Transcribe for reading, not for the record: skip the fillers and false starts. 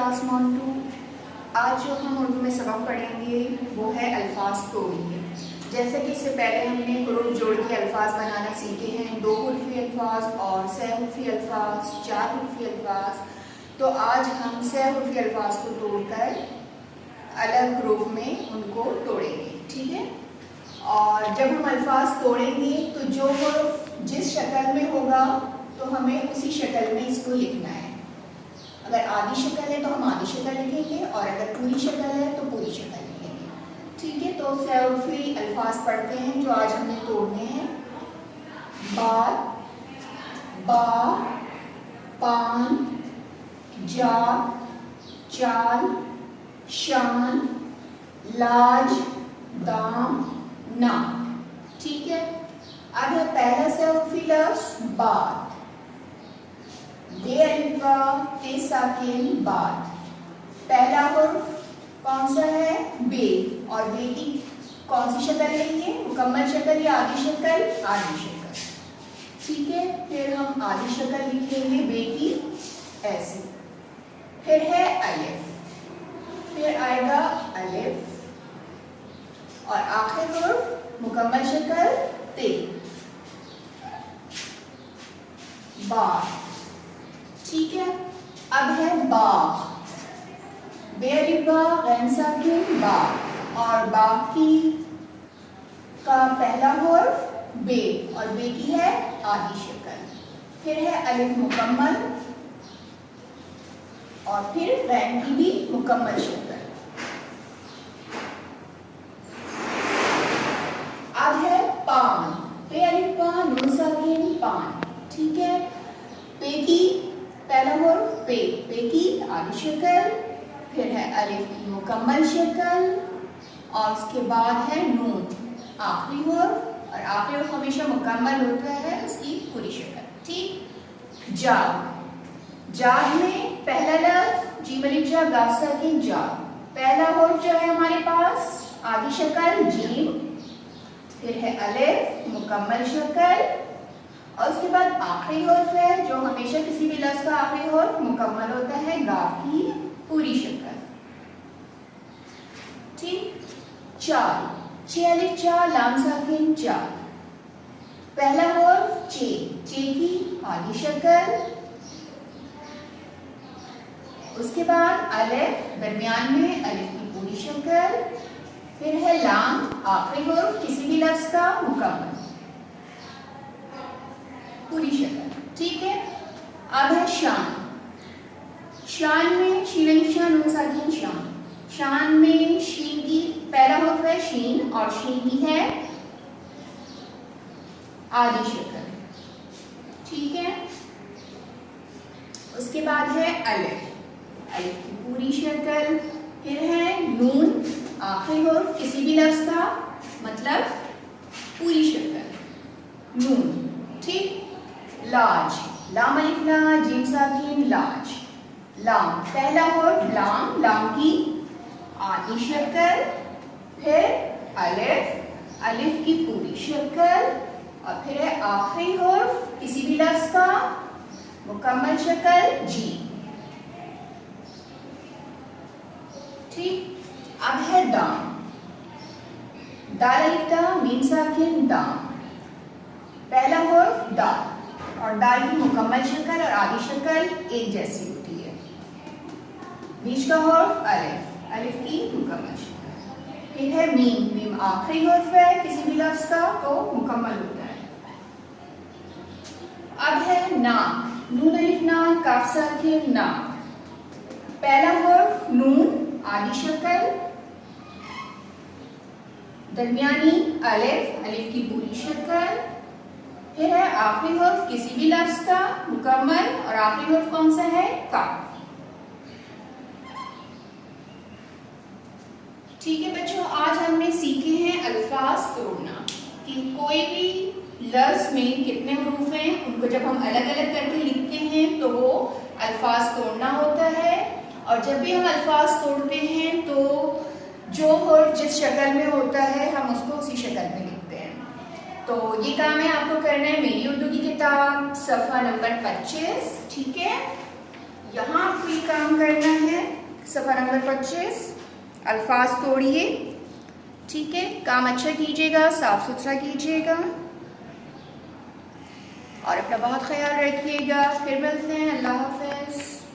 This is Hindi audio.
क्लास मोन्टू। आज जो हम उर्दू में सबक पढ़ेंगे वो है अल्फाज तोड़िए। जैसे कि इससे पहले हमने हुरूफ जोड़ के अल्फाज बनाना सीखे हैं, 2 हुर्फी अल्फाज और 6 हुर्फी अल्फाज, 4 हुर्फी अल्फाज। तो आज हम 6 हुर्फी अल्फाज को तोड़कर अलग हुरूफ में उनको तोड़ेंगे, ठीक है। और जब हम अल्फाज तोड़ेंगे तो जो हुर्फ जिस शक्ल में होगा तो हमें उसी शक्ल में इसको लिखना है। अगर आधी शक्ल है तो हम आधी शक्ल लिखेंगे और अगर पूरी शक्ल है तो पूरी शक्ल लिखेंगे, ठीक है। तो 6 हुर्फी अल्फाज पढ़ते हैं जो आज हमने तोड़ने हैं। बात, बा, पान, जा, चाल, शान, लाज, दाम, ना, ठीक है। अब है पहला 6 हुर्फी लफ्ज़ बात। बे अलिफ बा ते साकिन बात। पहला हुर्फ कौन सा है? बे। और बे की कौन सी शक्ल लेंगे? मुकम्मल शक्ल या आधी शक्ल? आधी शक्ल, ठीक है। फिर हम आधी शक्ल लिखेंगे बे की ऐसे। फिर है अलिफ, फिर आएगा अलिफ और आखिर हुर्फ मुकम्मल शक्ल ते, बा, ठीक है। अब है बा, बे अलिफ बा गैन साकिन बा और बा की का पहला हुर्फ बे और बे की है आधी शक्ल। फिर है अलिफ मुकम्मल और फिर गैन की भी मुकम्मल शक्ल। अब है पान, पे अलिफ पा नून साकिन पान, ठीक है। पे की पहला हुर्फ पे, पे की आधी शक्ल, फिर है अलिफ की मुकम्मल शक्ल और उसके बाद है नून आखिरी हुर्फ और आखिरी हुर्फ हमेशा मुकम्मल होता है उसकी पूरी शक्ल, ठीक। जाग, जाग में पहला लफ्ज़ जीम अलिफ जा गाफ साकिन जाग। पहला हुर्फ जो है हमारे पास आधी शक्ल जीम, फिर है अलिफ मुकम्मल शक्ल और उसके बाद आखिरी हुर्फ है जो हमेशा किसी भी लफ्ज़ का आखिरी हुर्फ मुकम्मल होता है गाफ की पूरी शक्ल, ठीक। चाल, चे अलिफ चा लाम साकिन चाल। पहला हुर्फ चे, चे की आधी शक्ल, उसके बाद अलिफ दरमियान में अलिफ की पूरी शक्ल, फिर है लाम आखिरी हुर्फ किसी भी लफ्ज़ का मुकम्मल पूरी शक्ल, ठीक है। अब है शान, शान में शीन अलिफ शान नून साकिन शान। शान में शीन की पहला हुर्फ है शीन और शीन की है आधी शक्ल, ठीक है। उसके बाद है अलिफ, अलिफ की पूरी शक्ल, फिर है नून आखिरी हुर्फ किसी भी लफ्ज़ का मतलब पूरी शक्ल नून, ठीक। लाज, लाम अलिफ ला जीम साकिन लाज। लाम पहला हुर्फ लाम, लाम की आधी शक्ल, फिर अलिफ, अलिफ की पूरी शक्ल और फिर है आखिरी हुर्फ किसी भी लफ्ज़ का मुकम्मल शक्ल जी, ठीक। अब है दाम, दाल अलिफ दा मीम साकिन दाम। पहला हुर्फ दाल और दाल की मुकम्मल शक्ल और आधी शक्ल एक जैसी होती है। बीच का हुर्फ अलिफ, अलिफ की मुकम्मल शक्ल, फिर है मीम, मीम आखिरी हुर्फ है किसी भी लफ्ज़ का तो मुकम्मल होता है। अब है ना, नून अलिफ ना काफ साकिन ना। पहला हुर्फ नून आधी शक्ल, दरमियानी अलिफ, अलिफ की पूरी शक्ल, फिर है आखिरी हुर्फ किसी भी लफ्ज़ का मुकम्मल और आखिरी हुर्फ कौन सा है? काफ, ठीक है बच्चों। आज हमने सीखे हैं अल्फाज तोड़ना कि कोई भी लफ्ज़ में कितने हुरूफ हैं, उनको जब हम अलग अलग करके लिखते हैं तो वो अल्फाज तोड़ना होता है। और जब भी हम अल्फाज तोड़ते हैं तो जो हुर्फ जिस शक्ल में होता है हम उसको उसी शक्ल में लिखते हैं। तो ये काम है आपको करना है मेरी उर्दू की किताब सफ़ा नंबर 25, ठीक है। यहाँ आपको ये काम करना है, सफ़ा नंबर 25, अल्फाज तोड़िए। ठीक है, काम अच्छा कीजिएगा, साफ सुथरा कीजिएगा और अपना बहुत ख्याल रखिएगा। फिर मिलते हैं। अल्लाह हाफ़िज़।